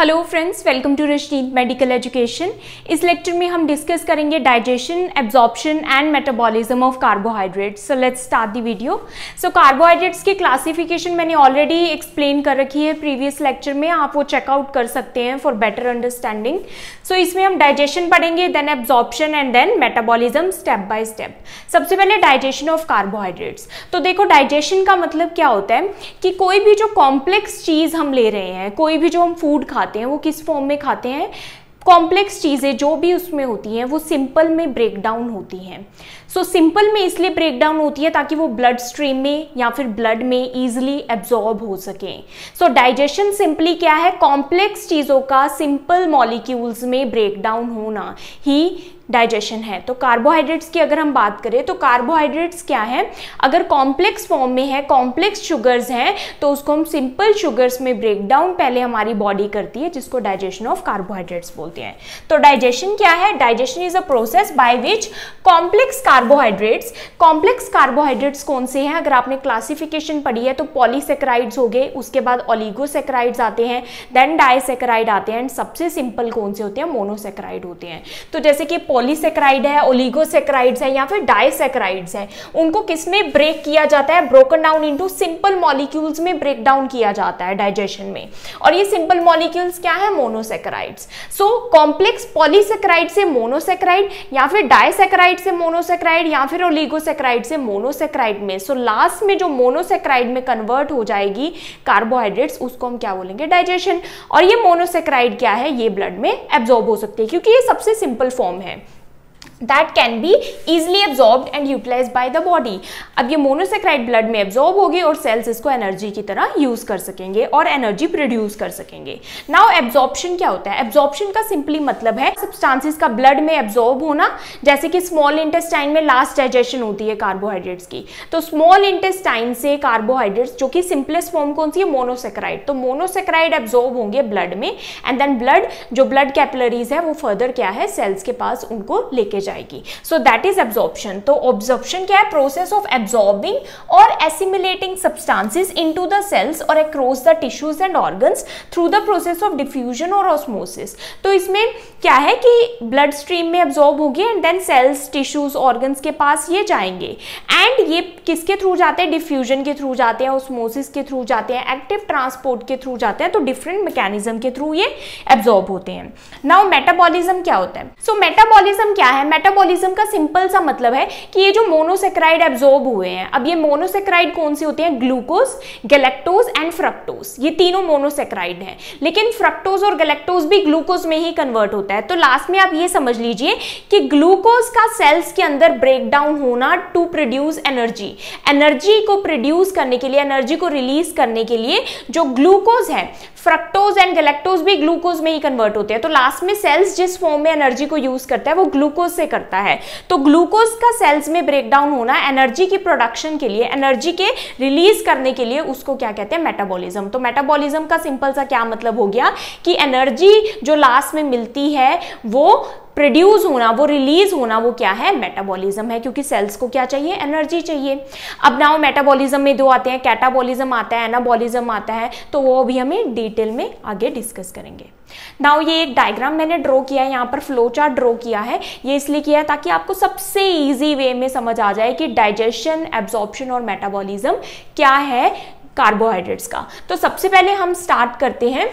Hello friends, welcome to Rashdeen medical education. इस lecture में हम डिस्कस करेंगे digestion, absorption and metabolism of carbohydrates. So let's start the video. So carbohydrates की classification मैंने already explain कर रखी है प्रीवियस लेक्चर में, आप वो चेकआउट कर सकते हैं फॉर बेटर अंडरस्टैंडिंग। सो इसमें हम डाइजेशन पढ़ेंगे, then absorption and then metabolism step by step. सबसे पहले डाइजेशन ऑफ कार्बोहाइड्रेट्स। तो देखो, डाइजेशन का मतलब क्या होता है कि कोई भी जो कॉम्प्लेक्स चीज़ हम ले रहे हैं, कोई भी जो हम फूड खाते हैं वो किस फॉर्म में खाते हैं, कॉम्प्लेक्स चीज़ें जो भी उसमें होती हैं वो सिंपल में ब्रेक डाउन होती हैं। सो सिंपल में इसलिए ब्रेक डाउन होती है ताकि वो ब्लड स्ट्रीम में या फिर ब्लड में इजीली एब्जॉर्ब हो सके। सो डाइजेशन सिंपली क्या है, कॉम्प्लेक्स चीज़ों का सिंपल मॉलिक्यूल्स में ब्रेक डाउन होना ही डाइजेशन है। तो कार्बोहाइड्रेट्स की अगर हम बात करें तो कार्बोहाइड्रेट्स क्या है, अगर कॉम्प्लेक्स फॉर्म में है, कॉम्प्लेक्स शुगर्स हैं, तो उसको हम सिंपल शुगर्स में ब्रेक डाउन पहले हमारी बॉडी करती है, जिसको डाइजेशन ऑफ कार्बोहाइड्रेट्स बोलते हैं। तो डाइजेशन क्या है, digestion is a process by which complex carbohydrates कौन से हैं, अगर आपने क्लासिफिकेशन पढ़ी है तो पॉलीसेकेराइड्स हो गए, उसके बाद ओलिगोसेकेराइड्स आते हैं, देन डाइसेकेराइड आते हैं, एंड सबसे सिंपल कौन से होते हैं, मोनोसेकेराइड होते हैं। तो जैसे कि पॉलीसेकेराइड है, ओलिगोसेकेराइड्स है या फिर डाइसेकेराइड्स है, उनको किसमें ब्रेक किया जाता है, broken down into simple molecules में ब्रेक डाउन किया जाता है डाइजेशन में। और ये सिंपल मॉलिक्यूल्स क्या है, मोनोसेकेराइड्स। सो कॉम्प्लेक्स पॉलीसेकेराइड से मोनोसेकेराइड या फिर डाइसेकेराइड से मोनोसेकेराइड या फिर ओलिगोसेकेराइड से मोनोसेकेराइड में, सो लास्ट में जो मोनोसेकेराइड में कन्वर्ट हो जाएगी कार्बोहाइड्रेट्स, उसको हम क्या बोलेंगे, डाइजेशन। और ये मोनोसेकेराइड क्या है, ये ब्लड में एब्जॉर्ब हो सकती है क्योंकि ये सबसे सिंपल फॉर्म है that can be easily absorbed and utilized by the body। अब ये मोनोसेकेराइड ब्लड में एब्जॉर्ब होगी और सेल्स इसको एनर्जी की तरह यूज कर सकेंगे और एनर्जी प्रोड्यूस कर सकेंगे। नाउ एब्जॉर्प्शन क्या होता है, एब्जॉर्प्शन का सिंपली मतलब है सब्सटेंसेस का ब्लड में एब्जॉर्ब होना। जैसे कि स्मॉल इंटेस्टाइन में लास्ट डाइजेशन होती है कार्बोहाइड्रेट्स की, तो स्मॉल इंटेस्टाइन से कार्बोहाइड्रेट्स, जो कि सिंपलेस्ट फॉर्म कौन सी है, मोनोसेकेराइड, तो मोनोसेकेराइड एब्जॉर्ब होंगे ब्लड में, एंड देन ब्लड, जो ब्लड कैपिलरीज है वो फर्दर क्या है, सेल्स के पास उनको लेके जाएगी। So that is absorption. तो एब्जॉर्प्शन क्या है, प्रोसेस ऑफ एब्जॉर्बिंग और assimilating substances into the cells और across the tissues and organs through the process of diffusion और ऑस्मोसिस। तो इसमें क्या है कि ब्लड स्ट्रीम में एब्जॉर्ब होगी and then cells, tissues, organs के पास ये जाएंगे, एंड ये किसके थ्रू जाते हैं, डिफ्यूजन के थ्रू जाते हैं, ऑस्मोसिस के थ्रू जाते हैं, एक्टिव ट्रांसपोर्ट के थ्रू जाते हैं, तो डिफरेंट मैकेनिज्म के थ्रू ये एब्जॉर्ब होते हैं। नाउ मेटाबॉलिज्म क्या होता है, सो मेटाबॉलिज्म क्या है, मेटाबॉलिज्म का सिंपल सा मतलब है कि ये जो मोनोसेकेराइड एब्जॉर्ब हुए हैं, अब ये मोनोसेकेराइड कौन से होते हैं, ग्लूकोज, गैलेक्टोज एंड फ्रक्टोज, ये तीनों मोनोसेकेराइड हैं, लेकिन फ्रक्टोज और गैलेक्टोज भी ग्लूकोज में ही कन्वर्ट होता है। तो लास्ट में आप ये समझ लीजिए कि ग्लूकोज का सेल्स के अंदर ब्रेक डाउन होना टू प्रोड्यूस एनर्जी, एनर्जी को प्रोड्यूस करने के लिए, एनर्जी को रिलीज करने के लिए जो ग्लूकोज है, फ्रक्टोज एंड गैलेक्टोज भी ग्लूकोज में ही कन्वर्ट होते हैं। तो लास्ट में सेल्स जिस फॉर्म में एनर्जी को यूज करता है वो ग्लूकोज से करता है। तो ग्लूकोज का सेल्स में ब्रेक डाउन होना एनर्जी की प्रोडक्शन के लिए, एनर्जी के रिलीज करने के लिए, उसको क्या कहते हैं, मेटाबॉलिज्म। तो मेटाबॉलिज्म का सिंपल सा क्या मतलब हो गया कि एनर्जी जो लास्ट में मिलती है वो प्रोड्यूस होना, वो रिलीज होना, वो क्या है, मेटाबॉलिज्म है, क्योंकि सेल्स को क्या चाहिए, एनर्जी चाहिए। अब नाउ मेटाबॉलिज्म में दो आते हैं, कैटाबॉलिज्म आता है, एनाबॉलिज्म आता है, तो वो भी हमें डिटेल में आगे डिस्कस करेंगे। नाउ ये एक डायग्राम मैंने ड्रॉ किया है, यहाँ पर फ्लो चार्ट ड्रॉ किया है, ये इसलिए किया है ताकि आपको सबसे इजी वे में समझ आ जाए कि डाइजेशन, एब्जॉर्प्शन और मेटाबॉलिज्म क्या है कार्बोहाइड्रेट्स का। तो सबसे पहले हम स्टार्ट करते हैं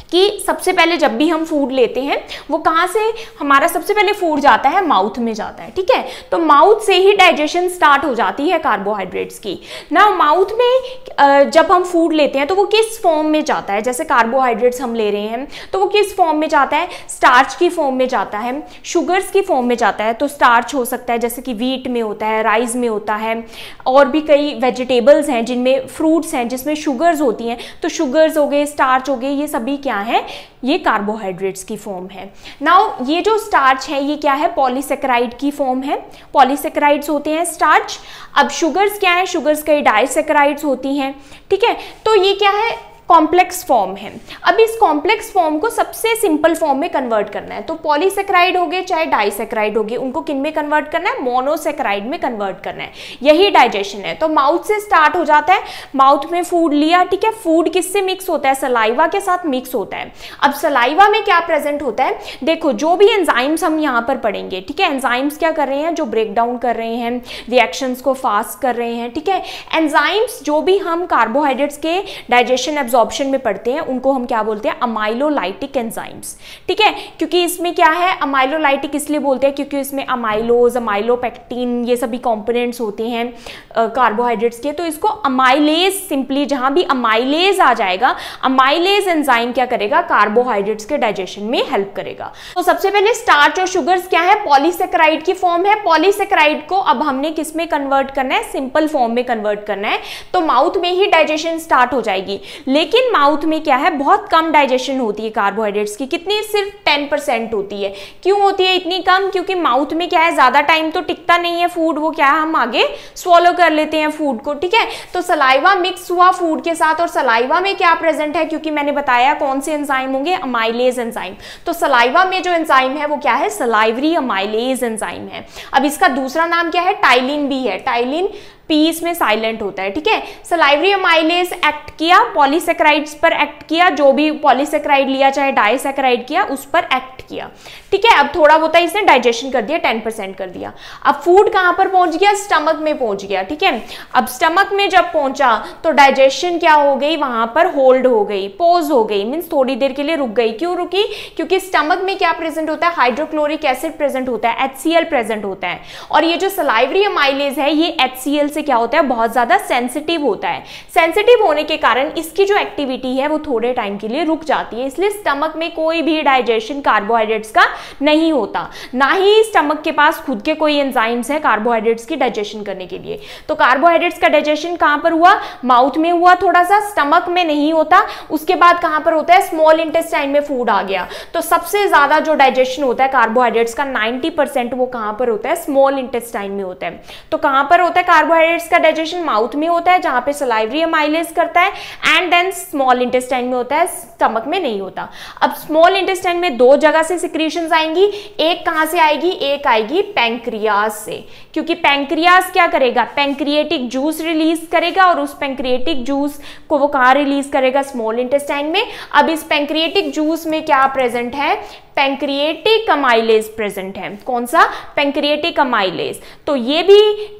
कि सबसे पहले जब भी हम फूड लेते हैं वो कहाँ से, हमारा सबसे पहले फूड जाता है, माउथ में जाता है, ठीक है। तो माउथ से ही डाइजेशन स्टार्ट हो जाती है कार्बोहाइड्रेट्स की। ना माउथ में जब हम फूड लेते हैं तो वो किस फॉर्म में जाता है, जैसे कार्बोहाइड्रेट्स हम ले रहे हैं तो वो किस फॉर्म में जाता है, स्टार्च की फॉर्म में जाता है, शुगर्स की फॉर्म में जाता है। तो स्टार्च हो सकता है जैसे कि व्हीट में होता है, राइस में होता है, और भी कई वेजिटेबल्स हैं जिनमें, फ्रूट्स हैं जिसमें शुगर्स होती हैं, तो शुगर्स हो गए, स्टार्च हो गए, ये सभी क्या है, ये कार्बोहाइड्रेट्स की फॉर्म है। नाउ ये जो स्टार्च है ये क्या है, पॉलीसेकेराइड की फॉर्म है, पॉलीसेकेराइड्स होते हैं स्टार्च। अब शुगर्स क्या है, शुगर्स कई डाइसेकेराइड्स होती हैं, ठीक है। तो ये क्या है, कॉम्प्लेक्स फॉर्म है। अब इस कॉम्प्लेक्स फॉर्म को सबसे सिंपल फॉर्म में कन्वर्ट करना है। तो पॉलीसेक्राइड हो गए चाहे डाइसेक्राइड हो गए, उनको किन में कन्वर्ट करना है? मोनोसेक्राइड में कन्वर्ट करना है। यही डाइजेशन है। तो माउथ से स्टार्ट हो जाता है, माउथ में फूड लिया, ठीक है। फूड किससे मिक्स होता है? सलाइवा के साथ मिक्स होता है। अब सलाइवा में क्या प्रेजेंट होता है? देखो, जो भी एंजाइम्स हम यहाँ पर पढ़ेंगे, ठीक है, एंजाइम्स क्या कर रहे हैं? जो ब्रेक डाउन कर रहे हैं, रिएक्शंस को फास्ट कर रहे हैं, ठीक है। एंजाइम्स जो भी हम कार्बोहाइड्रेट्स के डाइजेशन एब्जॉर्प्शन में पढ़ते हैं, उनको हम क्या बोलते हैं? अमाइलोलाइटिक एंजाइम्स, ठीक है। क्योंकि इसमें क्या है? अमाइलोलाइटिक इसलिए बोलते हैं क्योंकि इसमें अमाइलोज, अमाइलोपेक्टिन, ये सभी कंपोनेंट्स होते हैं कार्बोहाइड्रेट्स के। तो इसको अमाइलेज, सिंपली जहां भी अमाइलेज आ जाएगा, अमाइलेज एंजाइम क्या करेगा? कार्बोहाइड्रेट्स के डाइजेशन में हेल्प करेगा। तो सबसे पहले स्टार्च और शुगर्स क्या है? पॉलीसेक्राइड की फॉर्म है। पॉलीसेक्राइड को अब हमने किस में कन्वर्ट करना है? सिंपल फॉर्म में कन्वर्ट करना है। तो माउथ में ही डाइजेशन स्टार्ट हो जाएगी। लेकिन माउथ में क्या है? बहुत कम डाइजेशन होती है कार्बोहाइड्रेट्स की। कितनी? सिर्फ 10% होती है। क्यों होती है इतनी कम? क्योंकि माउथ में क्या है? ज्यादा टाइम तो टिकता नहीं है फूड, वो क्या है? हम आगे स्वॉलो कर लेते हैं फूड को, ठीक है। तो सलाइवा मिक्स हुआ फूड के साथ, और सलाइवा में क्या प्रेजेंट है? क्योंकि मैंने बताया कौन से एंजाइम होंगे? Amylase enzyme. तो सलाइवा में जो एंजाइम है वो क्या है? सलाइवरी अमाइलेज एंजाइम है। अब इसका दूसरा नाम क्या है? टाइलिन भी है। टाइलिन पी इसमें साइलेंट होता है, ठीक है। सलाइवरी अमाइलेज एक्ट किया, पॉलीसेक्राइड्स पर एक्ट किया, जो भी पॉलीसेक्राइड लिया चाहे डाइसेक्राइड किया, उस पर एक्ट किया, ठीक है। अब थोड़ा बहुत इसने डाइजेशन कर दिया, 10% कर दिया। अब फूड कहां पर पहुंच गया? स्टमक में पहुंच गया, ठीक है। अब स्टमक में जब पहुंचा तो डाइजेशन क्या हो गई? वहां पर होल्ड हो गई, पॉज हो गई, मीन्स थोड़ी देर के लिए रुक गई। क्यों रुकी? क्योंकि स्टमक में क्या प्रेजेंट होता है? हाइड्रोक्लोरिक एसिड प्रेजेंट होता है, HCl प्रेजेंट होता है। और ये जो सलाइवरी अमाइलेज है, ये HCl से क्या होता है? बहुत ज्यादा सेंसिटिव होता है। सेंसिटिव होने के कारण इसकी जो एक्टिविटी है वो थोड़े टाइम के लिए रुक जाती है। इसलिए स्टमक में कोई भी डाइजेशन कार्बोहाइड्रेट्स का नहीं होता, ना ही स्टमक के पास खुद के कोई एंजाइम्स हैं कार्बोहाइड्रेट्स की डाइजेशन करने के लिए। तो कार्बोहाइड्रेट्स का डाइजेशन कहां पर हुआ? माउथ में हुआ, थोड़ा सा स्टमक में नहीं होता। उसके बाद कहां पर होता है? स्मॉल इंटेस्टाइन में फूड आ गया। तो सबसे ज्यादा जो डाइजेशन होता है कार्बोहाइड्रेट्स का 90% वो कहां पर होता है? स्मॉल इंटेस्टाइन में होता है। तो कहां पर होता है कार्बोहाइड्रेट्स का डाइजेशन? माउथ में होता है, जहां पे सलाइवरी अमाइलेज करता है, एंड देन स्मॉल इंटेस्टाइन में होता है, स्टमक में नहीं होता। अब स्मॉल इंटेस्टाइन में दो जगह से सिक्रीशंस आएंगी। एक कहां से आएगी? एक आएगी पैंक्रियाज से, क्योंकि पैंक्रियाज क्या करेगा? पैंक्रिएटिक जूस रिलीज करेगा, और उस पैंक्रिएटिक जूस को वो कहां रिलीज करेगा? स्मॉल इंटेस्टाइन में। अब इस पैंक्रिएटिक जूस में क्या प्रेजेंट है? पैंक्रिएटिक अमाइलेज प्रेजेंट है। कौन सा? Pancreatic amylase. तो ये भी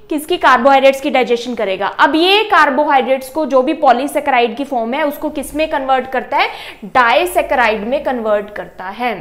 किसकी? कार्बोहाइड्रेट्स की डाइजेशन करेगा। अब ये कार्बोहाइड्रेट्स को, जो भी पॉलीसेक्राइड की फॉर्म है, उसको किस में कन्वर्ट करता है? डाइसेक्राइड में कन्वर्ट करता है,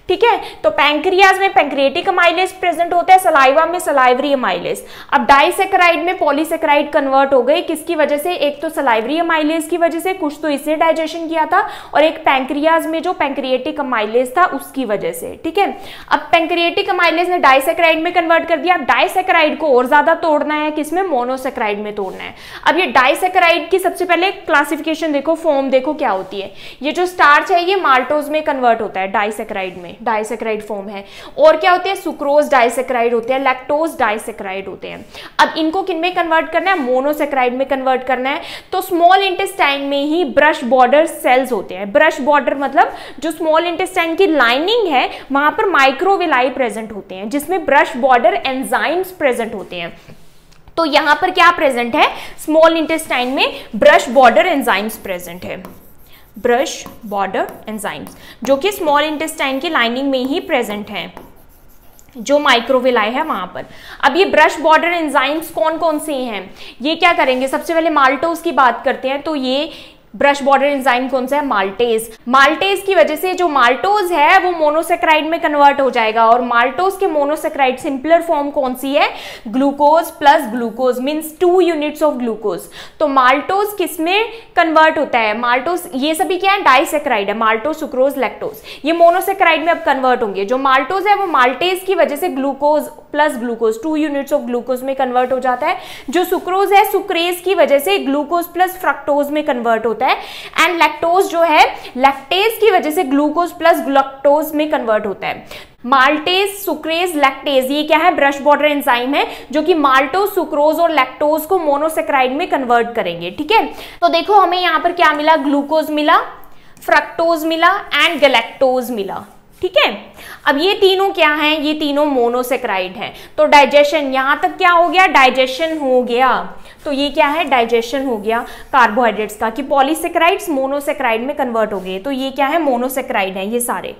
ठीक है। तो पैंक्रियाज में पैंक्रिएटिक अमाइलेज प्रेजेंट होता है, सलाइवा में सलाइवरी अमाइलेज। अब डाइसेक्राइड में पॉलीसेक्राइड कन्वर्ट हो गई, किसकी वजह से? एक तो सलाइवरी अमाइलेज की वजह से, कुछ तो इसने डाइजेशन किया था, और एक पैंक्रियाज में जो पैंक्रिएटिक अमाइलेज था उसकी वजह से, ठीक है। अब पैंक्रिएटिक अमाइलेज ने डाइसेक्राइड में कन्वर्ट कर दिया। डाइसेक्राइड को और ज्यादा तोड़ना है, किसमें? मोनोसेक्राइड में तोड़ना है। अब ये डाइसेक्राइड की सबसे पहले क्लासिफिकेशन देखो, फॉर्म देखो क्या होती है। ये जो स्टार्च है ये माल्टोज में कन्वर्ट होता है, डाइसेक्राइड में, डाइसेक्राइड फॉर्म है। और क्या होते हैं? सुक्रोज डाइसेक्राइड होते हैं, लैक्टोज डाइसेक्राइड होते हैं। अब इनको किन में कन्वर्ट करना है? मोनोसेक्राइड में कन्वर्ट करना है। तो स्मॉल इंटेस्टाइन में ही ब्रश बॉर्डर सेल्स होते हैं। ब्रश बॉर्डर मतलब जो स्मॉल इंटेस्टाइन की लाइनिंग है वहां पर माइक्रोविलाई प्रेजेंट होते हैं, जिसमें ब्रश बॉर्डर एंजाइम्स प्रेजेंट होते हैं। तो यहां पर क्या प्रेजेंट है? स्मॉल इंटेस्टाइन में ब्रश बॉर्डर एंजाइम्स प्रेजेंट है, ब्रश बॉर्डर एंजाइम्स, जो कि स्मॉल इंटेस्टाइन की लाइनिंग में ही प्रेजेंट हैं, जो माइक्रोविलाई है वहां पर। अब ये ब्रश बॉर्डर एंजाइम्स कौन कौन से हैं? ये क्या करेंगे? सबसे पहले माल्टोज की बात करते हैं। तो ये ब्रश बॉर्डर एंजाइम कौन सा है? माल्टेज। माल्टेज की वजह से जो माल्टोज है वो मोनोसेक्राइड में कन्वर्ट हो जाएगा, और माल्टोज के मोनोसेक्राइड सिंपलर फॉर्म कौन सी है? Glucose plus glucose, means 2 units of glucose. तो माल्टोज किस में कन्वर्ट होता है? माल्टोज, ये सभी क्या है? डाइसेक्राइड है, माल्टोज, सुक्रोज, लैक्टोज। ये मोनोसेक्राइड में अब कन्वर्ट होंगे। जो माल्टोज है वो माल्टेज की वजह से glucose plus glucose, 2 units of glucose में कन्वर्ट हो जाता है। जो सुक्रोज है सुक्रेज की वजह से ग्लूकोज प्लस फ्रक्टोज में कन्वर्ट होता है। एंड लैक्टोज जो है लैक्टेज की वजह से ग्लूकोज प्लस ग्लूकोज में कन्वर्ट होता है। माल्टेज, सुक्रेज, लैक्टेज, ये क्या है? ब्रश बॉर्डर एंजाइम है जो कि माल्टोज, सुक्रोज और लैक्टोज को मोनोसेक्राइड में कन्वर्ट करेंगे। ठीक है, तो देखो हमें यहाँ पर क्या मिला? ग्लूकोज मिला, फ्रक्टोज मिला एंड गैलेक्टोज मिला। ठीक है, अब ये तीनों क्या हैं? ये तीनों मोनोसेक्राइड हैं। तो डाइजेशन, यहां तक क्या हो गया? डाइजेशन हो गया। तो ये क्या है? डाइजेशन हो गया कार्बोहाइड्रेट्स का, कि पॉलीसेक्राइड्स मोनोसेक्राइड में कन्वर्ट हो गए। तो ये क्या है? मोनोसेक्राइड है ये सारे।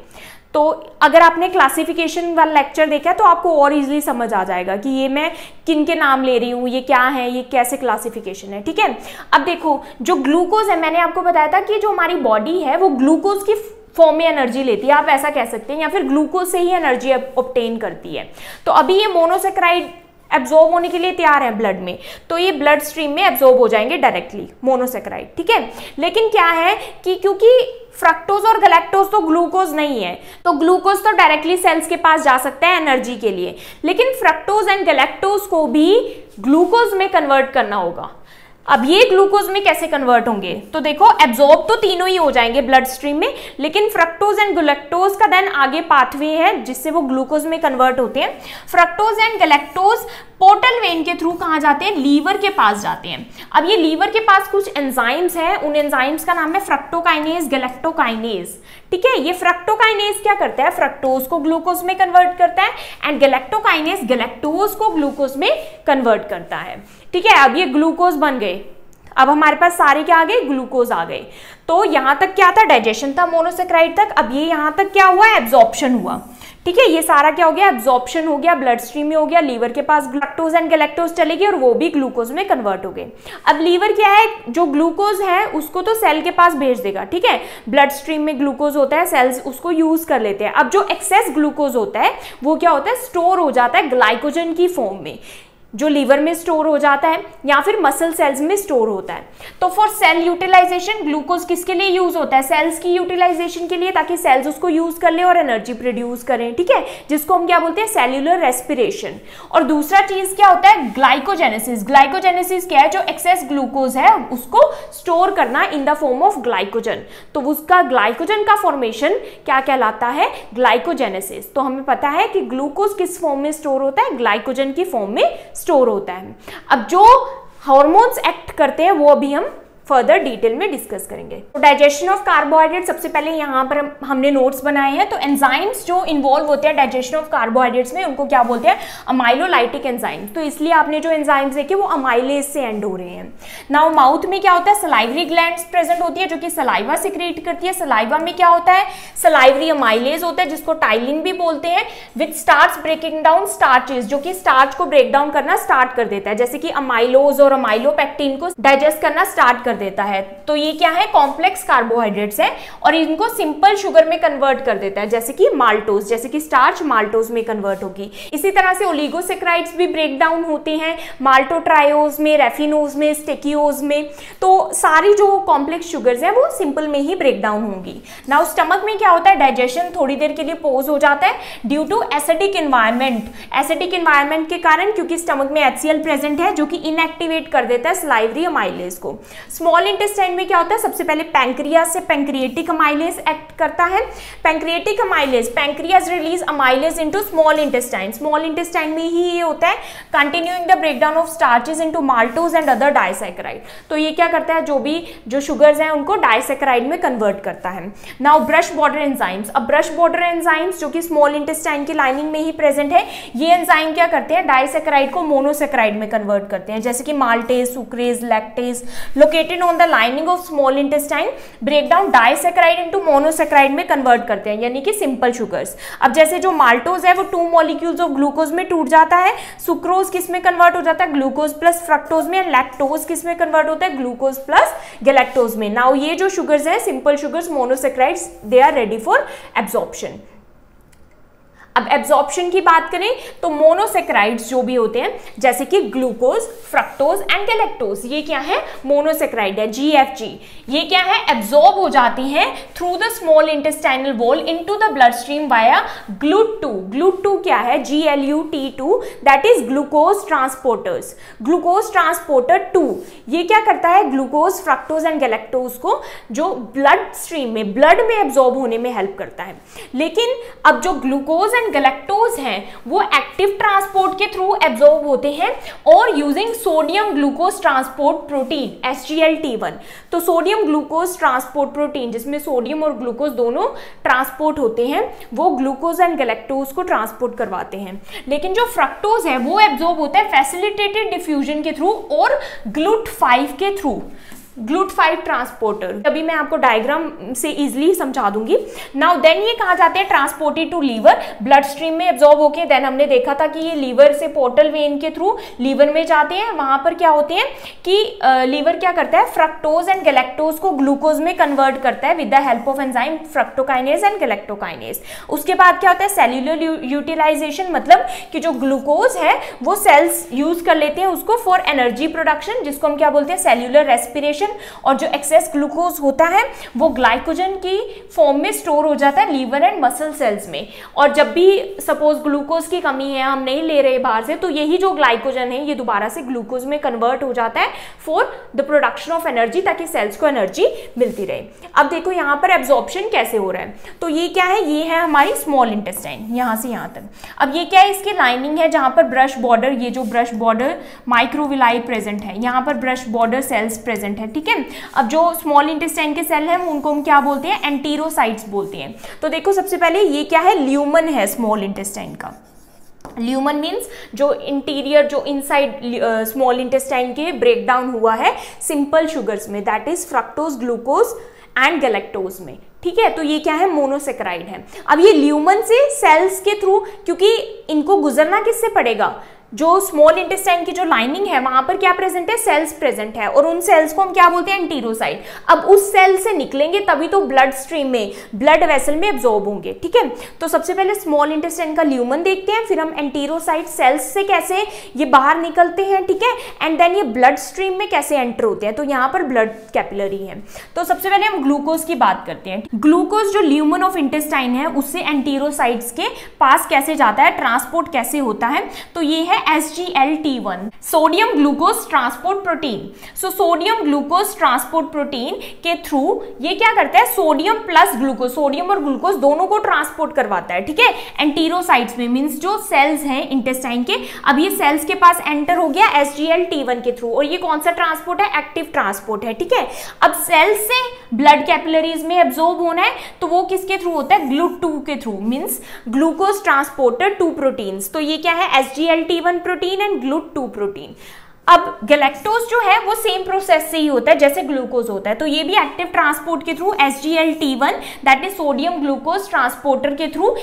तो अगर आपने क्लासिफिकेशन वाला लेक्चर देखा है तो आपको और इजीली समझ आ जाएगा कि ये मैं किन के नाम ले रही हूँ, ये क्या है, ये कैसे क्लासिफिकेशन है। ठीक है, अब देखो जो ग्लूकोज है, मैंने आपको बताया था कि जो हमारी बॉडी है वो ग्लूकोज की फॉर्म में एनर्जी लेती है, आप ऐसा कह सकते हैं, या फिर ग्लूकोज से ही एनर्जी ऑब्टेन करती है। तो अभी ये मोनोसेक्राइड एब्जॉर्ब होने के लिए तैयार है ब्लड में, तो ये ब्लड स्ट्रीम में एब्जॉर्ब हो जाएंगे डायरेक्टली मोनोसेक्राइड। ठीक है, लेकिन क्या है कि क्योंकि फ्रक्टोज और गैलेक्टोज तो ग्लूकोज नहीं है, तो ग्लूकोज तो डायरेक्टली सेल्स के पास जा सकता है एनर्जी के लिए, लेकिन फ्रक्टोज एंड गैलेक्टोज को भी ग्लूकोज में कन्वर्ट करना होगा। अब ये ग्लूकोज में कैसे कन्वर्ट होंगे? तो देखो एब्जॉर्ब तो तीनों ही हो जाएंगे ब्लड स्ट्रीम में, लेकिन फ्रक्टोज एंड गैलेक्टोज का देन आगे पाथवे है जिससे वो ग्लूकोज में कन्वर्ट होते हैं। Fructose and galactose portal vein के थ्रू कहाँ जाते हैं? लीवर के पास जाते हैं। अब ये लीवर के पास कुछ एंजाइम्स हैं, उन एंजाइम्स का नाम है फ्रक्टोकाइनेज, गैलेक्टोकाइनेज। ठीक है, ये फ्रक्टोकाइनेज क्या करता है? फ्रक्टोज को ग्लूकोज में कन्वर्ट करता है, एंड गैलेक्टोकाइनेज गैलेक्टोज को ग्लूकोज में कन्वर्ट करता है। ठीक है, अब ये ग्लूकोज बन गए, अब हमारे पास सारे क्या आ गए? ग्लूकोज आ गए। तो यहां तक क्या था? डाइजेशन था मोनोसेक्राइड तक। अब ये यहां तक क्या हुआ? एब्जॉर्प्शन हुआ। ठीक है, ये सारा क्या हो गया? एब्जॉर्प्शन हो गया, ब्लड स्ट्रीम में हो गया, लीवर के पास ग्लूकोज एंड गैलेक्टोज चले गए और वो भी ग्लूकोज में कन्वर्ट हो गए। अब लीवर क्या है? जो ग्लूकोज है उसको तो सेल के पास भेज देगा। ठीक है, ब्लड स्ट्रीम में ग्लूकोज होता है, सेल्स उसको यूज कर लेते हैं। अब जो एक्सेस ग्लूकोज होता है वो क्या होता है? स्टोर हो जाता है ग्लाइकोजन की फॉर्म में, जो लीवर में स्टोर हो जाता है या फिर मसल सेल्स में स्टोर होता है। तो फॉर सेल यूटिलाइजेशन ग्लूकोज किसके लिए यूज होता है? सेल्स की यूटिलाइजेशन के लिए, ताकि सेल्स उसको यूज कर ले और एनर्जी प्रोड्यूस करें। ठीक है, जिसको हम क्या बोलते हैं? Cellular respiration. और दूसरा चीज क्या होता है? ग्लाइकोजेनेसिस। ग्लाइकोजेनेसिस क्या है? जो एक्सेस ग्लूकोज है उसको स्टोर करना in the form of glycogen. तो उसका ग्लाइकोजन का फॉर्मेशन क्या कहलाता है? ग्लाइकोजेनेसिस। तो हमें पता है कि ग्लूकोज किस फॉर्म में स्टोर होता है? ग्लाइकोजन की फॉर्म में स्टोर होता है। अब जो हार्मोन्स एक्ट करते हैं वो अभी हम फर्दर डिटेल में डिस्कस करेंगे। तो डाइजेशन ऑफ कार्बोहाइड्रेट, सबसे पहले यहाँ पर हमने नोट्स बनाए हैं। तो एंजाइम्स जो इन्वॉल्व होते हैं डाइजेशन ऑफ कार्बोहाइड्रेट्स में उनको क्या बोलते हैं? अमाइलोलाइटिक एंजाइम्स। तो इसलिए आपने जो एंजाइम्स देखे वो अमाइलेज से एंड हो रहे हैं। नाउ माउथ में क्या होता है? सलाइवरी ग्लैंड्स प्रेजेंट होती है जो कि सलाइवा सिक्रेट करती है। सलाइवा में क्या होता है? सलाइवरी अमाइलेज होता है जिसको टाइलिन भी बोलते हैं, which starts breaking down starches, जो कि स्टार्च को ब्रेक डाउन करना स्टार्ट कर देता है, जैसे कि अमाइलोज और अमाइलोपेक्टिन को डाइजेस्ट करना स्टार्ट कर देता है। तो ये क्या है? कॉम्प्लेक्स कार्बोहाइड्रेट्स है और इनको सिंपल शुगर में कन्वर्ट कर देता है, जैसे कि माल्टोज, जैसे कि स्टार्च माल्टोज में कन्वर्ट होगी। इसी तरह से ओलिगोसेक्राइड्स भी ब्रेक डाउन होते हैं माल्टोट्रायोज में, रेफिनोज में, स्टेकियोज में। तो सारी जो कॉम्प्लेक्स शुगर्स हैं वो सिंपल में ही ब्रेक डाउन होंगी। नाउ स्टमक में क्या होता है? डाइजेशन थोड़ी देर के लिए पॉज हो जाता है due to acidic environment. Acidic environment के कारण, क्योंकि स्टमक में HCl प्रेजेंट है जो कि इनएक्टिवेट कर देता है सलाइवरी अमाइलेज को। स्मॉल इंटेस्टाइन में क्या होता है? सबसे पहले पैंक्रियाज से पैंक्रिएटिक अमाइलेज एक्ट करता है। Pancreatic amylase, pancreas release amylase into small intestine. Small intestine में ही ये होता है continuing the breakdown of starches into maltose and other disaccharide. तो ये क्या करता है? जो शुगर्स हैं उनको डाइसैकेराइड में कन्वर्ट करता है। Now brush border enzymes. अब ब्रश बॉर्डर एंजाइम्स जो कि स्मॉल इंटेस्टाइन की लाइनिंग में ही प्रेजेंट है, ये एंजाइम क्या करते हैं? डाइसैकेराइड को मोनोसैकेराइड में कन्वर्ट करते हैं, जैसे कि maltase, sucrase, lactase located on the lining of small intestine break down disaccharide into monosaccharide में कन्वर्ट करते हैं, यानी कि सिंपल शुगर्स। अब जैसे जो माल्टोज है वो 2 मॉलिक्यूल्स ऑफ ग्लूकोज में टूट जाता है, सुक्रोज किस में कन्वर्ट हो जाता है? ग्लूकोज प्लस फ्रक्टोज में। लैक्टोज किस में कन्वर्ट होता है? ग्लूकोज प्लस गैलेक्टोज में। नाउ ये जो शुगर्स हैं simple sugars monosaccharides, they are ready for absorption. अब एब्जॉर्प्शन की बात करें तो मोनोसेक्राइड्स जो भी होते हैं जैसे कि ग्लूकोज, फ्रक्टोज एंड गैलेक्टोज, ये क्या है, मोनोसेक्राइड है, GFG, ये क्या है, एब्जॉर्ब हो जाते हैं through the small intestinal wall into the blood stream via GLUT2। GLUT2 क्या है, GLUT2, that is glucose transporters. Glucose transporter 2 ये क्या करता है, ग्लूकोज, फ्रक्टोज एंड गैलेक्टोज को जो ब्लड स्ट्रीम में, ब्लड में एब्जॉर्ब होने में हेल्प करता है। लेकिन अब जो ग्लूकोज एंड गैलेक्टोज हैं वो एक्टिव ट्रांसपोर्ट के थ्रू एब्जॉर्ब होते हैं और using sodium glucose transport protein SGLT1। तो सोडियम ग्लूकोज ट्रांसपोर्ट प्रोटीन जिसमें सोडियम और ग्लूकोज दोनों ट्रांसपोर्ट होते हैं वो ग्लूकोज एंड गैलेक्टोज को ट्रांसपोर्ट करवाते हैं। लेकिन जो फ्रक्टोज है वो एब्जॉर्ब होता है फैसिलिटेटेड डिफ्यूजन के थ्रू और GLUT5 के थ्रू, GLUT5 ट्रांसपोर्टर। अभी मैं आपको डायग्राम से इजीली समझा दूंगी। नाउ देन ये कहा जाते हैं transported to liver, blood stream में एब्जॉर्ब होके देन हमने देखा था कि ये लीवर से पोर्टल वेन के थ्रू लीवर में जाते हैं। वहां पर क्या होते हैं कि लीवर क्या करता है, फ्रक्टोज एंड गैलेक्टोज को ग्लूकोज में कन्वर्ट करता है with the help of enzyme fructokinase and galactokinase. उसके बाद क्या होता है, सेल्यूलर यूटिलाइजेशन, मतलब कि जो ग्लूकोज है वो सेल्स यूज कर लेते हैं उसको फॉर एनर्जी प्रोडक्शन, जिसको हम क्या बोलते हैं, सेल्यूलर रेस्पिरेशन। और जो एक्सेस ग्लूकोज होता है वो ग्लाइकोजन की फॉर्म में स्टोर हो जाता है लीवर एंड मसल सेल्स में। और जब भी सपोज ग्लूकोज की कमी है, हम नहीं ले रहे बाहर से, तो यही जो ग्लाइकोजन है ये दोबारा से ग्लूकोज में कन्वर्ट हो जाता है for the production of energy, ताकि सेल्स को एनर्जी मिलती रहे। अब देखो यहाँ पर एब्जॉर्प्शन कैसे हो रहा है, तो ये क्या है, ये है हमारी स्मॉल इंटेस्टाइन, यहाँ से यहाँ तक। अब ये क्या है, इसकी लाइनिंग है जहाँ पर ब्रश बॉर्डर, ये जो ब्रश बॉर्डर माइक्रोविलाई प्रेजेंट है, यहाँ पर ब्रश बॉर्डर सेल्स प्रेजेंट है, ठीक है। अब जो स्मॉल इंटेस्टाइन के सेल हैं उनको हम क्या बोलते हैं, एंटीरोसाइट्स बोलते हैं। तो देखो सबसे पहले ये क्या है, ल्यूमन है स्मॉल इंटेस्टाइन का। ल्यूमन मीन्स जो इंटीरियर, जो इनसाइड स्मॉल इंटेस्टाइन के ब्रेक डाउन हुआ है सिंपल शुगर्स में, that is fructose, glucose and galactose में, ठीक है। तो ये क्या है, मोनोसेक्राइड है। अब ये ल्यूमन से सेल्स के थ्रू, क्योंकि इनको गुजरना किससे पड़ेगा, जो स्मॉल इंटेस्टाइन की जो लाइनिंग है वहां पर क्या प्रेजेंट है, सेल्स प्रेजेंट है, और उन सेल्स को हम क्या बोलते हैं, एंटीरोसाइट। अब उस सेल से निकलेंगे तभी तो ब्लड स्ट्रीम में, ब्लड वेसल में एब्जॉर्ब होंगे, ठीक है। तो सबसे पहले स्मॉल इंटेस्टाइन का ल्यूमन देखते हैं, फिर हम एंटीरोसाइट सेल्स से कैसे ये बाहर निकलते हैं, ठीक है, एंड देन ये ब्लड स्ट्रीम में कैसे एंटर होते हैं। तो यहाँ पर ब्लड कैपिलरी है। तो सबसे पहले हम ग्लूकोज की बात करते हैं। ग्लूकोज जो ल्यूमन ऑफ इंटेस्टाइन है उससे एंटीरोसाइट्स के पास कैसे जाता है, ट्रांसपोर्ट कैसे होता है, तो ये है SGLT1, sodium glucose transport protein. So sodium glucose transport protein के थ्रू ये क्या करता है, सोडियम प्लस ग्लूकोज, सोडियम और ग्लूकोज दोनों को ट्रांसपोर्ट करवाता है, ठीक है, एंटीरोसाइट्स में, मींस जो सेल्स हैं इंटेस्टाइन के। अब ये सेल्स के पास एंटर हो गया SGLT1 के थ्रू, और ये कौन सा ट्रांसपोर्ट है, एक्टिव ट्रांसपोर्ट है, ठीक है। अब सेल्स से ब्लड कैपिलरीज में एब्जॉर्ब होना है तो वो किसके थ्रू होता है, GLUT2 के through, means glucose transporter 2 proteins. तो ये क्या है, SGLT1 protein and GLUT2 protein. अब गैलेक्टोज जो है वो सेम प्रोसेस से ही होता है जैसे ग्लूकोज होता है, तो ये भी एक्टिव ट्रांसपोर्ट के through SGLT1 that is sodium glucose transporter के थ्रू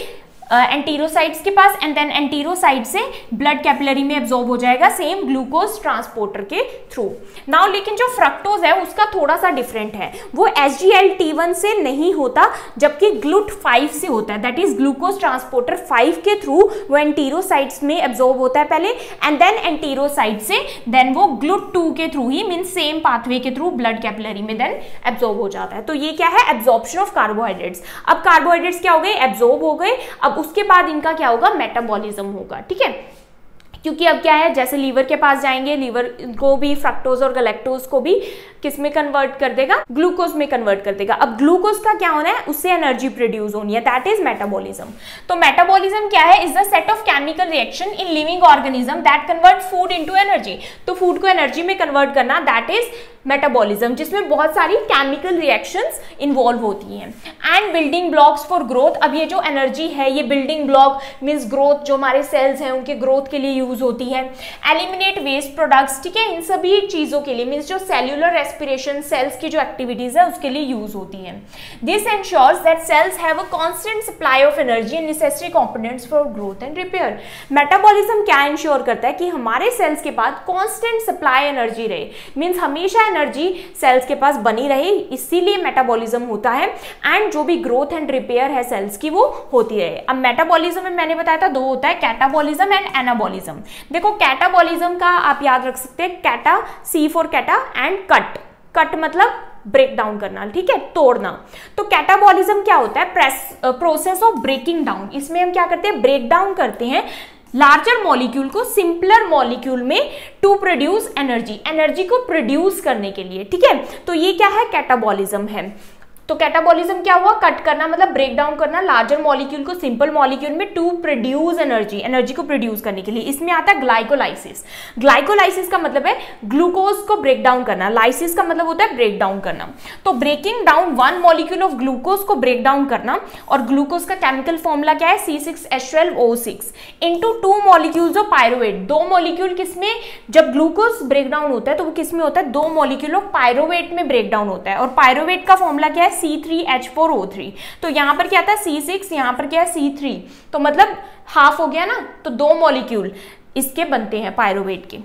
एंटीरोसाइट्स के पास, एंड देन एंटीरोसाइट से ब्लड कैपिलरी में एब्जॉर्ब हो जाएगा सेम ग्लूकोज ट्रांसपोर्टर के थ्रू। नाउ लेकिन जो फ्रक्टोज है उसका थोड़ा सा डिफरेंट है, वो SGLT1 से नहीं होता जबकि GLUT5 से होता है, दैट इज ग्लूकोज ट्रांसपोर्टर 5 के थ्रू वो एंटीरोसाइट्स में एब्जॉर्ब होता है पहले, एंड देन एंटीरोसाइट से देन वो GLUT2 के थ्रू ही, मीन सेम पाथवे के थ्रू ब्लड कैपिलरी में देन एब्जॉर्ब हो जाता है। तो ये क्या है, एब्जॉर्प्शन ऑफ कार्बोहाइड्रेट्स। अब कार्बोहाइड्रेट्स क्या हो गए, एब्जॉर्ब हो गए। अब उसके बाद इनका क्या होगा, मेटाबॉलिज्म होगा, ठीक है। क्योंकि अब क्या है, जैसे लीवर के पास जाएंगे, लीवर को भी फ्रक्टोज और गैलेक्टोज को भी किस में कन्वर्ट कर देगा, ग्लूकोज में कन्वर्ट कर देगा। अब ग्लूकोज का क्या होना है, उससे एनर्जी प्रोड्यूस होनी है, दैट इज मेटाबॉलिज्म। तो मेटाबॉलिज्म क्या है, is the set of chemical reaction in living organism that convert food into energy. तो फूड को एनर्जी में कन्वर्ट करना, दैट इज मेटाबॉलिज्म, जिसमें बहुत सारी केमिकल रिएक्शंस इन्वॉल्व होती हैं। And building blocks for growth. अब ये जो एनर्जी है, ये बिल्डिंग ब्लॉक मींस ग्रोथ, जो हमारे सेल्स हैं उनके ग्रोथ के लिए यूज यूज होती है। एलिमिनेट वेस्ट प्रोडक्ट्स, ठीक है, इन सभी चीजों के लिए मीन्स जो सेल्यूलर रेस्पिरेशन सेल्स की जो एक्टिविटीज है उसके लिए यूज होती है। This ensures that cells have a constant supply of energy and necessary components for growth and repair. Metabolism क्या इंश्योर करता है कि हमारे सेल्स के पास कांस्टेंट सप्लाई एनर्जी रहे, मीन्स हमेशा एनर्जी सेल्स के पास बनी रहे, इसीलिए मेटाबॉलिज्म होता है एंड जो भी ग्रोथ एंड रिपेयर है सेल्स की वो होती रहे। अब मेटाबॉलिज्म में मैंने बताया था दो होता है, कैटाबॉलिज्म एंड एनाबॉलिज्म। देखो कैटाबॉलिज्म का आप याद रख सकते हैं, कैटा सी फॉर कैटा एंड कट, कट मतलब ब्रेक डाउन करना, ठीक है, तोड़ना। तो कैटाबॉलिज्म क्या होता है, प्रोसेस ऑफ ब्रेकिंग डाउन। इसमें हम क्या करते हैं, ब्रेक डाउन करते हैं लार्जर मॉलिक्यूल को सिंपलर मॉलिक्यूल में टू प्रोड्यूस एनर्जी, एनर्जी को प्रोड्यूस करने के लिए, ठीक है। तो ये क्या है, कैटाबॉलिज्म है। तो कैटाबॉलिज्म क्या हुआ, कट करना मतलब ब्रेक डाउन करना लार्जर मॉलिक्यूल को सिंपल मॉलिक्यूल में टू प्रोड्यूस एनर्जी, एनर्जी को प्रोड्यूस करने के लिए। इसमें आता है ग्लाइकोलाइसिस। ग्लाइकोलाइसिस का मतलब है ग्लूकोज को ब्रेक डाउन करना, लाइसिस का मतलब होता है ब्रेक डाउन करना। तो breaking down one molecule of glucose को ब्रेक डाउन करना, और ग्लूकोज का केमिकल फॉर्मूला क्या है, C6H12O6 into 2 molecules of pyruvate. 2 molecule किसमें, जब ग्लूकोज ब्रेक डाउन होता है तो वो किसमें होता है, 2 मॉलिक्यूल ऑफ पायरुवेट में ब्रेक डाउन होता है। और पायरुवेट का फॉर्मूला क्या है, C3H4O3। तो यहां पर क्या था C6, यहां पर क्या है C3, तो मतलब हाफ हो गया ना। तो 2 मॉलिक्यूल इसके बनते हैं पायरुवेट के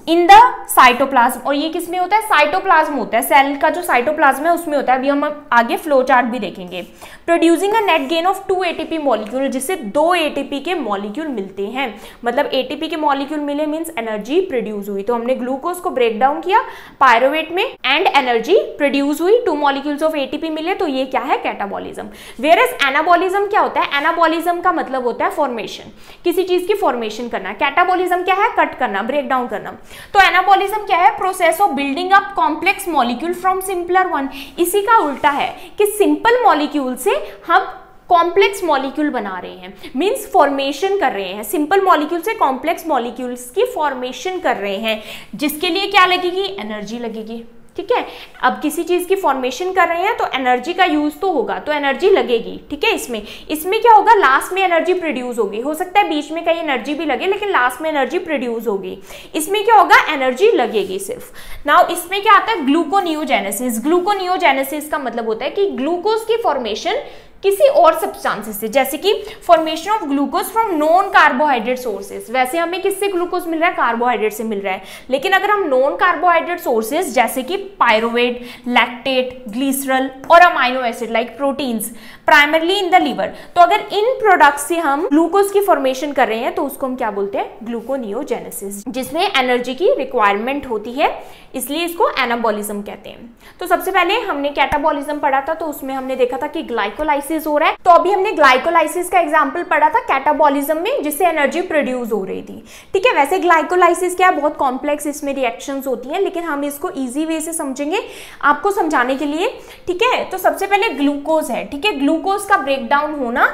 इन द साइटोप्लाज्म। और ये किसमें होता है, साइटोप्लाज्म होता है, सेल का जो साइटोप्लाज्म है उसमें होता है। अभी हम आगे फ्लो चार्ट भी देखेंगे। Producing a net gain of 2 ATP molecule, जिससे 2 ATP के मॉलिक्यूल मिलते हैं, मतलब ATP के मॉलिक्यूल मिले मींस एनर्जी प्रोड्यूस हुई। तो हमने ग्लूकोज को ब्रेक डाउन किया पायरुवेट में एंड एनर्जी प्रोड्यूस हुई, 2 मॉलिक्यूल्स ऑफ ATP मिले, तो ये क्या है, कैटाबॉलिज्म। वेयरएज एनाबॉलिज्म क्या होता है, एनाबॉलिज्म का मतलब होता है फॉर्मेशन, किसी चीज की फॉर्मेशन करना। कैटाबॉलिज्म क्या है, कट करना, ब्रेक डाउन करना। तो एनाबॉलिज्म क्या है, process of building up complex molecule from simpler one. इसी का उल्टा है कि सिंपल मॉलिक्यूल से हम कॉम्प्लेक्स मॉलिक्यूल बना रहे हैं, मींस फॉर्मेशन कर रहे हैं। सिंपल मॉलिक्यूल से कॉम्प्लेक्स मॉलिक्यूल्स की फॉर्मेशन कर रहे हैं, जिसके लिए क्या लगेगी, एनर्जी लगेगी, ठीक है। अब किसी चीज की फॉर्मेशन कर रहे हैं तो एनर्जी का यूज तो होगा, तो एनर्जी लगेगी, ठीक है। इसमें क्या होगा, लास्ट में एनर्जी प्रोड्यूस होगी। हो सकता है बीच में कहीं एनर्जी भी लगे, लेकिन लास्ट में एनर्जी प्रोड्यूस होगी। इसमें क्या होगा, एनर्जी लगेगी सिर्फ। नाउ इसमें क्या आता है, ग्लूकोनियोजेनेसिस। ग्लूकोनियोजेनेसिस का मतलब होता है कि ग्लूकोज की फॉर्मेशन किसी और सब्सटेंसेस से, जैसे कि formation of glucose from non carbohydrate sources. वैसे हमें किससे ग्लूकोज मिल रहा है, कार्बोहाइड्रेट से मिल रहा है, लेकिन अगर हम नॉन कार्बोहाइड्रेट सोर्सेज जैसे कि पायरुवेट, लैक्टेट, ग्लिसरॉल और amino acid like proteins primarily in the liver, तो अगर इन प्रोडक्ट्स से हम ग्लूकोज की फॉर्मेशन कर रहे हैं तो उसको हम क्या बोलते हैं, ग्लूकोनियोजेनेसिस, जिसमें एनर्जी की रिक्वायरमेंट होती है, इसलिए इसको एनाबॉलिज्म कहते हैं। तो सबसे पहले हमने कैटाबॉलिज्म पढ़ा था, तो उसमें हमने देखा था कि ग्लाइकोलाइसिस हो रहा है। तो अभी हमने ग्लाइकोलाइसिस का एग्जांपल पढ़ा था कैटाबॉलिज्म में, जिससे एनर्जी प्रोड्यूस हो रही थी, ठीक है। वैसे ग्लाइकोलाइसिस क्या, बहुत कॉम्प्लेक्स इसमें रिएक्शंस होती हैं, लेकिन हम इसको इजी वे से समझेंगे आपको समझाने के लिए, ठीक है। तो सबसे पहले ग्लूकोज है, ठीक है। ग्लूकोज का ब्रेक डाउन होना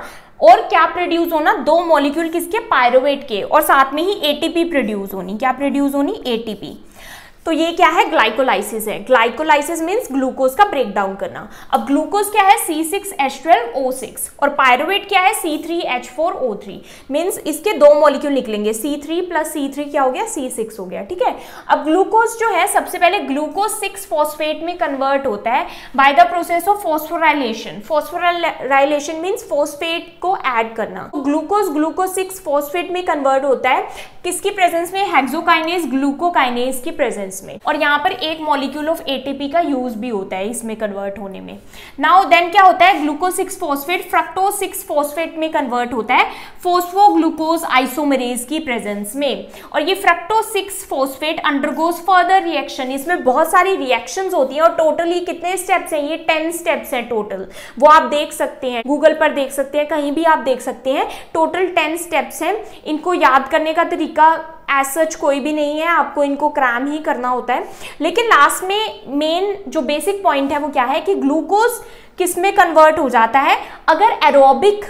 और क्या प्रोड्यूस होना, 2 मॉलिक्यूल किसके, पायरुवेट के, और साथ में ही ATP प्रोड्यूस होनी। क्या प्रोड्यूस होनी, ATP। तो ये क्या है, ग्लाइकोलाइसिस है। ग्लाइकोलाइसिस मींस ग्लूकोज का ब्रेक डाउन करना। अब ग्लूकोज क्या है, C6H12O6, और पायरुवेट क्या है, C3H4O3, मींस इसके 2 मॉलिक्यूल निकलेंगे, C3 प्लस C3 क्या हो गया, C6 हो गया, ठीक है। अब ग्लूकोज जो है सबसे पहले ग्लूकोज 6 फॉस्फेट में कन्वर्ट होता है by the process of phosphorylation. Phosphorylation means phosphate को ऐड करना। ग्लूकोज 6 फॉस्फेट में कन्वर्ट होता है किसकी प्रेजेंस में, हेक्सोकाइनेज ग्लूकोकाइनेज की प्रेजेंस में, और यहाँ पर एक मॉलिक्यूल ऑफ ATP का यूज भी होता है इसमें कन्वर्ट होने में। नाउ देन क्या होता है, ग्लूकोज 6 फॉस्फेट फ्रक्टोज 6 फॉस्फेट में कन्वर्ट होता है फोस्फोग्लूकोज आइसोमेरेज की प्रेजेंस में, और ये fructose 6 phosphate undergoes further reaction. इसमें बहुत सारी रिएक्शंस होती हैं, और टोटली कितने स्टेप्स हैं, ये 10 स्टेप्स हैं टोटल। वो आप देख सकते हैं, गूगल पर देख सकते हैं, कहीं भी आप देख सकते हैं, टोटल 10 स्टेप्स हैं। इनको याद करने का तरीका एज सच कोई भी नहीं है, आपको इनको क्रैम ही करना होता है। लेकिन लास्ट में मेन जो बेसिक पॉइंट है वो क्या है कि ग्लूकोज किस में कन्वर्ट हो जाता है? अगर एरोबिक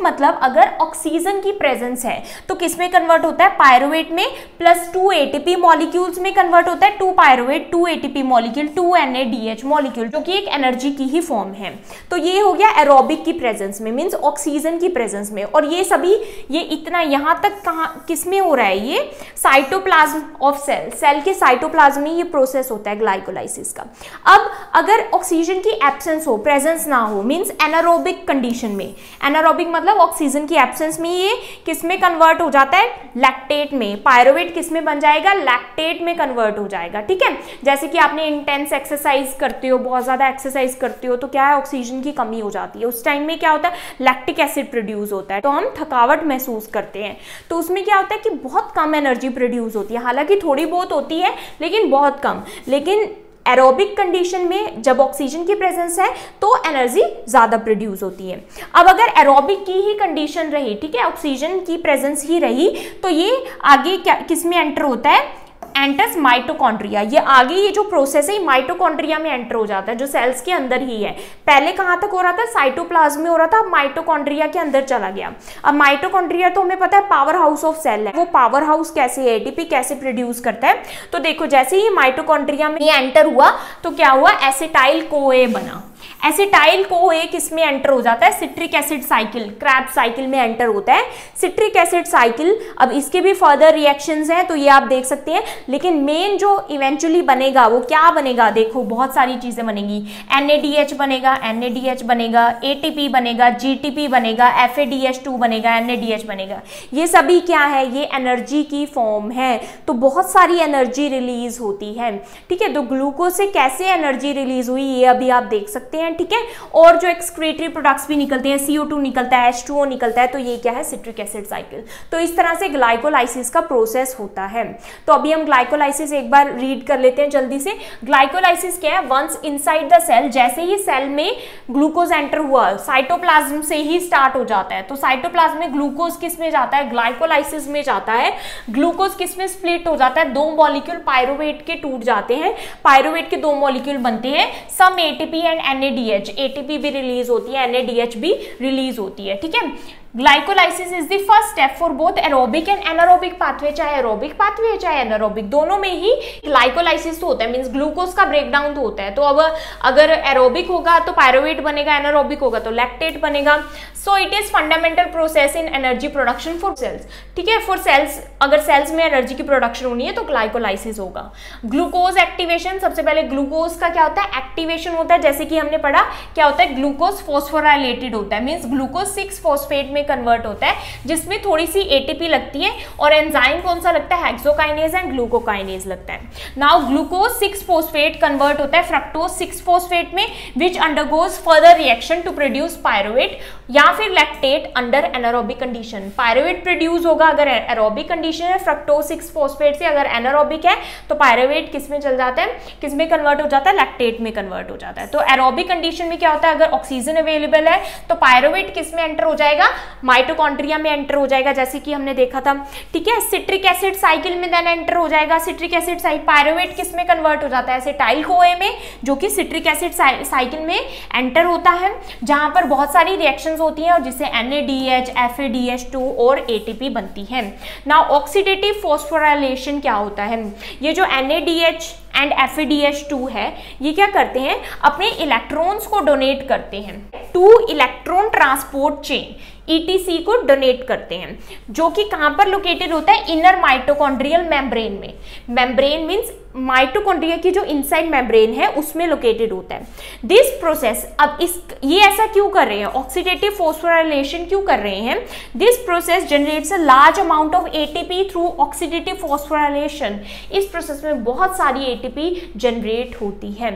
मतलब अगर ऑक्सीजन की प्रेजेंस है तो किस में कन्वर्ट होता है? पायरुवेट में, प्लस 2 ATP मॉलिक्यूल्स में कन्वर्ट होता है, 2 pyruvate 2 ATP molecule 2 NADH molecule, जो कि एक एनर्जी की ही फॉर्म है। तो ये हो गया एरोबिक की प्रेजेंस में, मींस ऑक्सीजन की प्रेजेंस में। और ये सभी, ये इतना यहाँ तक कहाँ किस में हो रहा है? ये साइटोप्लाज्म ऑफ सेल के साइटोप्लाज्म में ये प्रोसेस होता है ग्लाइकोलाइसिस का। अब अगर ऑक्सीजन की एब्सेंस हो, प्रेजेंस ना हो, मींस एनारोबिक कंडीशन में, एनारोबिक मतलब ऑक्सीजन की एब्सेंस में, ये किस में कन्वर्ट हो जाता है? लैक्टेट में। पायरुवेट किस में बन जाएगा? लैक्टेट में कन्वर्ट हो जाएगा। ठीक है, जैसे कि आपने इंटेंस एक्सरसाइज करते हो, बहुत ज्यादा एक्सरसाइज करते हो, तो क्या है, ऑक्सीजन की कमी हो जाती है। उस टाइम में क्या होता है? लैक्टिक एसिड प्रोड्यूस होता है, तो हम थकावट महसूस करते हैं। तो उसमें क्या होता है कि बहुत कम एनर्जी प्रोड्यूस होती है, हालांकि थोड़ी बहुत होती है लेकिन बहुत कम। लेकिन एरोबिक कंडीशन में जब ऑक्सीजन की प्रेजेंस है तो एनर्जी ज्यादा प्रोड्यूस होती है। अब अगर एरोबिक की ही कंडीशन रही, ठीक है, ऑक्सीजन की प्रेजेंस ही रही, तो ये आगे क्या किस में एंटर होता है? Enters mitochondria. ये आगे ये जो प्रोसेस है माइटोकॉन्ड्रिया में एंटर हो जाता है, जो सेल्स के अंदर ही है। पहले कहाँ तक हो रहा था? साइटोप्लाज्म में हो रहा था, अब माइटोकॉन्ड्रिया के अंदर चला गया। अब माइटोकॉन्ड्रिया तो हमें पता है पावर हाउस ऑफ सेल है। वो पावर हाउस कैसे है, एटीपी कैसे प्रोड्यूस करता है? तो देखो, जैसे ही माइटोकॉन्ड्रिया में एंटर हुआ तो क्या हुआ? एसिटाइल कोए बना। एसिटाइल कोए किस में एंटर हो जाता है? Citric acid cycle, crabs cycle में एंटर होता है सिट्रिक एसिड साइकिल। अब इसके भी फर्दर रिएक्शंस हैं, तो ये आप देख सकते हैं। लेकिन मेन जो इवेंचुअली बनेगा वो क्या बनेगा? देखो, बहुत सारी चीजें बनेगी। NADH बनेगा, NADH बनेगा, ATP बनेगा, GTP बनेगा, FADH2 बनेगा, NADH बनेगा। ये सभी क्या है? ये एनर्जी की फॉर्म है। तो बहुत सारी एनर्जी रिलीज होती है। ठीक है, तो ग्लूकोज से कैसे एनर्जी रिलीज हुई ये अभी आप देख सकते हैं। ठीक है, और जो एक्सक्रीटरी प्रोडक्ट्स भी निकलते हैं, CO2 निकलता है, H2O निकलता है, तो ये क्या है? Citric acid cycle. तो इस तरह से ग्लाइकोलाइसिस का प्रोसेस होता है। तो अभी हम ग्लाइकोलाइसिस एक बार रीड कर लेते हैं जल्दी से। ग्लाइकोलाइसिस क्या है? वंस इनसाइड द सेल, जैसे ही सेल में ग्लूकोज एंटर हुआ, साइटोप्लाज्म से ही स्टार्ट हो जाता है। तो साइटोप्लाज्म में ग्लूकोज किस में जाता है? ग्लाइकोलाइसिस में जाता है। ग्लूकोज किस में स्प्लिट हो जाता है? 2 मॉलिक्यूल पायरुवेट के टूट जाते हैं, पायरुवेट के 2 मॉलिक्यूल बनते हैं, सम ATP एंड NADH। ATP भी रिलीज होती है, NADH भी रिलीज होती है। ठीक है, glycolysis is the first step for both aerobic and anaerobic pathway. चाहे एरोबिक पाथवे है चाहे एनारोबिक, दोनों में ही ग्लाइकोलाइसिस तो होता है, मींस ग्लूकोज का ब्रेकडाउन तो होता है। तो अब अगर एरोबिक होगा तो पायरुवेट बनेगा, एनारोबिक होगा तो लैक्टेट बनेगा। So it is fundamental process in energy production for cells. ठीक है, फॉर सेल्स, अगर सेल्स में एनर्जी की प्रोडक्शन होनी है तो ग्लाइकोलाइसिस होगा। ग्लूकोज एक्टिवेशन, सबसे पहले ग्लूकोज का क्या होता है? एक्टिवेशन होता है। जैसे कि हमने पढ़ा क्या होता है? ग्लूकोज फॉस्फोराइलेटेड होता है, मींस ग्लूकोज 6 फॉस्फेट में कन्वर्ट होता है, जिसमें थोड़ी सी ATP लगती है। और एंजाइम कौन सा लगता है? हेक्सोकाइनेज एंड ग्लूकोकाइनेज लगता है। नाउ ग्लूकोज 6 फॉस्फेट कन्वर्ट होता है फ्रक्टोज 6 फॉस्फेट में, which undergoes further reaction to produce pyruvate या फिर lactate under anaerobic condition. Pyruvate produce होगा अगर एरोबिक कंडीशन है, फ्रक्टोज 6 फॉस्फेट से। अगर एनारोबिक है तो पायरुवेट किस में चल जाता है? किस में कन्वर्ट हो जाता है? लैक्टेट में कन्वर्ट हो जाता है। तो एरोबिक कंडीशन में क्या होता है? अगर ऑक्सीजन अवेलेबल है तो पायरुवेट किस में एंटर हो जाएगा? माइटोकॉन्ड्रिया में एंटर हो जाएगा, जैसे कि हमने देखा था। ठीक है, सिट्रिक एसिड साइकिल में देन एंटर हो जाएगा। सिट्रिक एसिड साइकिल, पायरुवेट किस में कन्वर्ट हो जाता है? एसिटाइल कोए में, जो कि सिट्रिक एसिड साइकिल में एंटर होता है, जहां पर बहुत सारी रिएक्शंस होती हैं और जिससे NADH, FADH2 और ATP बनती है। नाउ ऑक्सीडेटिव फॉस्फोराइलेशन क्या होता है? ये जो NADH एंड FADH2 है, ये क्या करते हैं? अपने इलेक्ट्रॉन्स को डोनेट करते हैं two electron transport chain, ETC को डोनेट करते हैं, जो कि कहां पर लोकेटेड होता है? इनर माइटोकॉन्ड्रियल मेम्ब्रेन में। मेम्ब्रेन मींस माइटोकॉन्ड्रिया की जो इनसाइड मेम्ब्रेन है उसमें लोकेटेड होता है। दिस प्रोसेस, अब ये ऐसा क्यों कर रहे हैं? ऑक्सीडेटिव फॉस्फोराइलेशन क्यों कर रहे हैं? This process generates a large amount of ATP through oxidative phosphorylation. इस प्रोसेस में बहुत सारी ATP जनरेट होती है।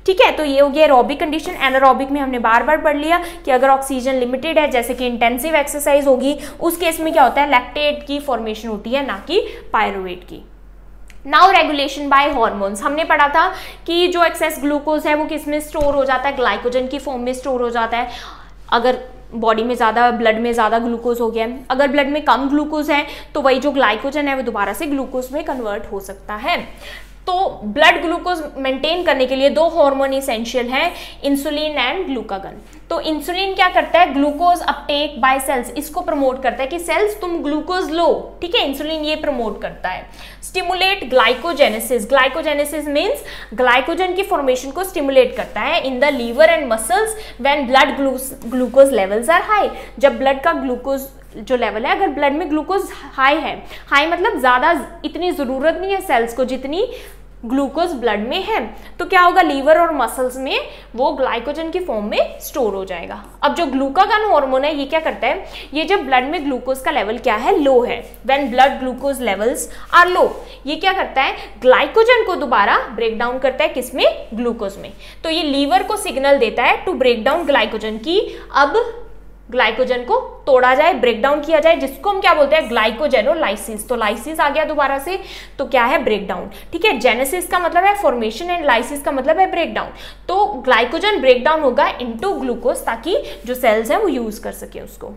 ठीक है, तो ये हो गया एरोबिक कंडीशन। एनारोबिक में हमने बार बार पढ़ लिया कि अगर ऑक्सीजन लिमिटेड है, जैसे कि इंटेंसिव एक्सरसाइज होगी, उस केस में क्या होता है? लैक्टेट की फॉर्मेशन होती है, ना कि पायरुवेट की। नाउ रेगुलेशन बाय हार्मोन्स, हमने पढ़ा था कि जो एक्सेस ग्लूकोज है वो किस में स्टोर हो जाता है? ग्लाइकोजन की फॉर्म में स्टोर हो जाता है। अगर बॉडी में ज़्यादा, ब्लड में ज़्यादा ग्लूकोज हो गया, अगर ब्लड में कम ग्लूकोज है तो वही जो ग्लाइकोजन है वो दोबारा से ग्लूकोज में कन्वर्ट हो सकता है। तो ब्लड ग्लूकोज मेंटेन करने के लिए दो हार्मोन इसेंशियल हैं, इंसुलिन एंड ग्लूकागन। तो इंसुलिन क्या करता है, ग्लूकोज अपटेक बाय सेल्स, इसको प्रमोट करता है कि सेल्स तुम ग्लूकोज लो, ठीक है, इंसुलिन ये प्रमोट करता है। Stimulate glycogenesis, glycogenesis means glycogen की फॉर्मेशन को स्टिमुलेट करता है in the liver and muscles when blood glucose levels are high. जब ब्लड का ग्लूकोज जो लेवल है, अगर ब्लड में ग्लूकोज हाई है, हाई मतलब ज्यादा, इतनी जरूरत नहीं है सेल्स को जितनी ग्लूकोज ब्लड में है, तो क्या होगा, लीवर और मसल्स में वो ग्लाइकोजन की फॉर्म में स्टोर हो जाएगा। अब जो ग्लूकागन हार्मोन है ये क्या करता है, ये जब ब्लड में ग्लूकोज का लेवल क्या है, लो है, when blood glucose levels are low, ये क्या करता है, ग्लाइकोजन को दोबारा ब्रेक डाउन करता है, किसमें, ग्लूकोज में। तो ये लीवर को सिग्नल देता है टू ब्रेक डाउन ग्लाइकोजन की अब ग्लाइकोजन को तोड़ा जाए, ब्रेक डाउन किया जाए, जिसको हम क्या बोलते हैं, ग्लाइकोजेनोलाइसिस। तो लाइसिस आ गया दोबारा से, तो क्या है, ब्रेक डाउन, ठीक है। जेनेसिस का मतलब है फॉर्मेशन एंड लाइसिस का मतलब है ब्रेक डाउन। तो ग्लाइकोजन ब्रेक डाउन होगा इनटू ग्लूकोज ताकि जो सेल्स हैं वो यूज कर सके उसको।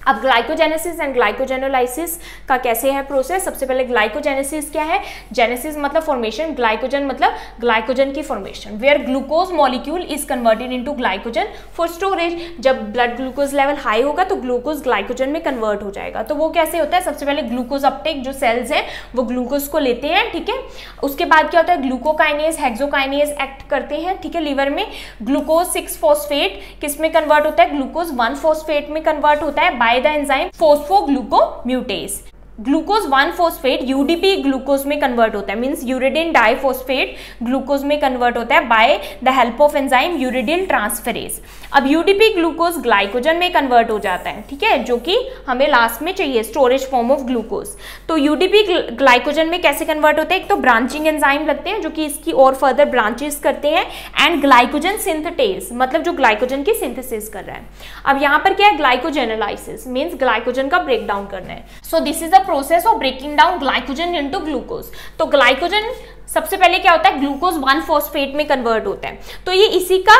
अब ग्लाइकोजेनेसिस एंड ग्लाइकोजेनोलाइसिस का कैसे है प्रोसेस। सबसे पहले ग्लाइकोजेनेसिस क्या है, जेनेसिस मतलब फॉर्मेशन, ग्लाइकोजन मतलब ग्लाइकोजन की formation, where glucose molecule is converted into glycogen for storage. जब ब्लड ग्लूकोज लेवल हाई होगा तो ग्लूकोज ग्लाइकोजन में कन्वर्ट हो जाएगा। तो वो कैसे होता है, सबसे पहले ग्लूकोज अपटेक, जो सेल्स हैं वो ग्लूकोज को लेते हैं, ठीक है। उसके बाद क्या होता है, ग्लूकोकाइनेज हेक्सोकाइनेज एक्ट करते हैं, ठीक है, लीवर में। ग्लूकोज 6 फॉस्फेट किस में कन्वर्ट होता है, ग्लूकोज 1 फॉस्फेट में कन्वर्ट होता है by the enzyme phosphoglucomutase। Glucose 1 phosphate UDP glucose में कन्वर्ट होता है, मींस यूरिडिन डाइफॉस्फेट ग्लूकोज में कन्वर्ट होता है by the help of enzyme uridyl transferase. अब यूडीपी ग्लूकोज ग्लाइकोजन में कन्वर्ट हो जाता है, ठीक है, जो कि हमें लास्ट में चाहिए, स्टोरेज फॉर्म ऑफ ग्लूकोज। तो यूडीपी ग्लाइकोजन में कैसे कन्वर्ट होता है, एक तो ब्रांचिंग एंजाइम लगते हैं जो कि इसकी और फर्दर ब्रांचेस करते हैं, एंड ग्लाइकोजन सिंथेटेज मतलब जो ग्लाइकोजन की सिंथेसिस कर रहा है। अब यहाँ पर क्या है, ग्लाइकोजेनोलाइसिस मींस ग्लाइकोजन का ब्रेक डाउन करना है। So this is the process of breaking down glycogen into glucose. तो ग्लाइकोजन सबसे पहले क्या होता है, ग्लूकोज 1 फॉस्फेट में कन्वर्ट होता है। तो ये इसी का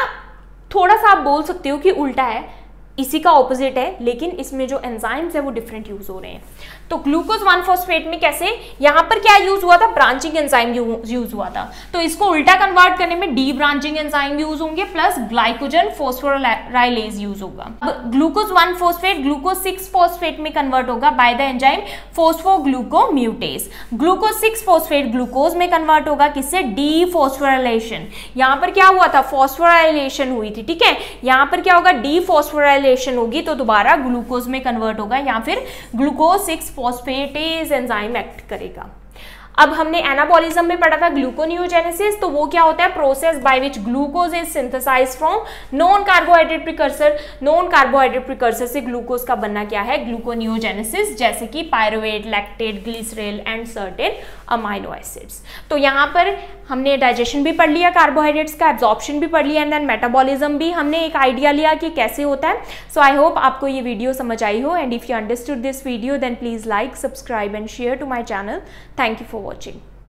थोड़ा सा आप बोल सकते हो कि उल्टा है, इसी का ऑपोजिट है, लेकिन इसमें जो एंजाइम्स है वो डिफरेंट यूज हो रहे हैं। तो ग्लूकोज 1 फॉस्फेट में कैसे, यहाँ पर क्या यूज हुआ था, ब्रांचिंग एंजाइम यूज हुआ था। तो इसको उल्टा कन्वर्ट करने में डी ब्रांचिंग एंजाइम यूज होंगे प्लस ग्लाइकोजन फॉस्फोराइलेज यूज होगा। अब ग्लूकोज 1 फॉस्फेट ग्लूकोज 6 फॉस्फेट में कन्वर्ट होगा by the enzyme phosphoglucomutase. Glucose 6 phosphate glucose में कन्वर्ट होगा किससे, डी फॉस्फोराइलेशन। यहाँ पर क्या हुआ था, फॉस्फोराइलेशन हुई थी, ठीक है, यहाँ पर क्या होगा, डी फॉस्फोराइलेशन होगी तो दोबारा ग्लूकोज में कन्वर्ट होगा, या फिर ग्लूकोज 6 फॉस्फेटेज एंजाइम एक्ट करेगा। अब हमने एनाबॉलिज्म में पढ़ा था ग्लूकोनियोजेनेसिस, तो वो क्या होता है, process by which glucose is synthesized from non carbohydrate precursor. Non carbohydrate precursor से ग्लूकोज का बनना क्या है, ग्लूकोनियोजेनेसिस, जैसे कि pyruvate, lactate, glycerol and certain amino acids. तो यहाँ पर हमने डाइजेशन भी पढ़ लिया कार्बोहाइड्रेट्स का, एब्जॉर्प्शन भी पढ़ लिया, एंड देन मेटाबॉलिज्म भी हमने एक आइडिया लिया कि कैसे होता है। सो आई होप आपको ये वीडियो समझ आई हो, and if you understood this video then please like, subscribe and share to my channel. Thank you for watching.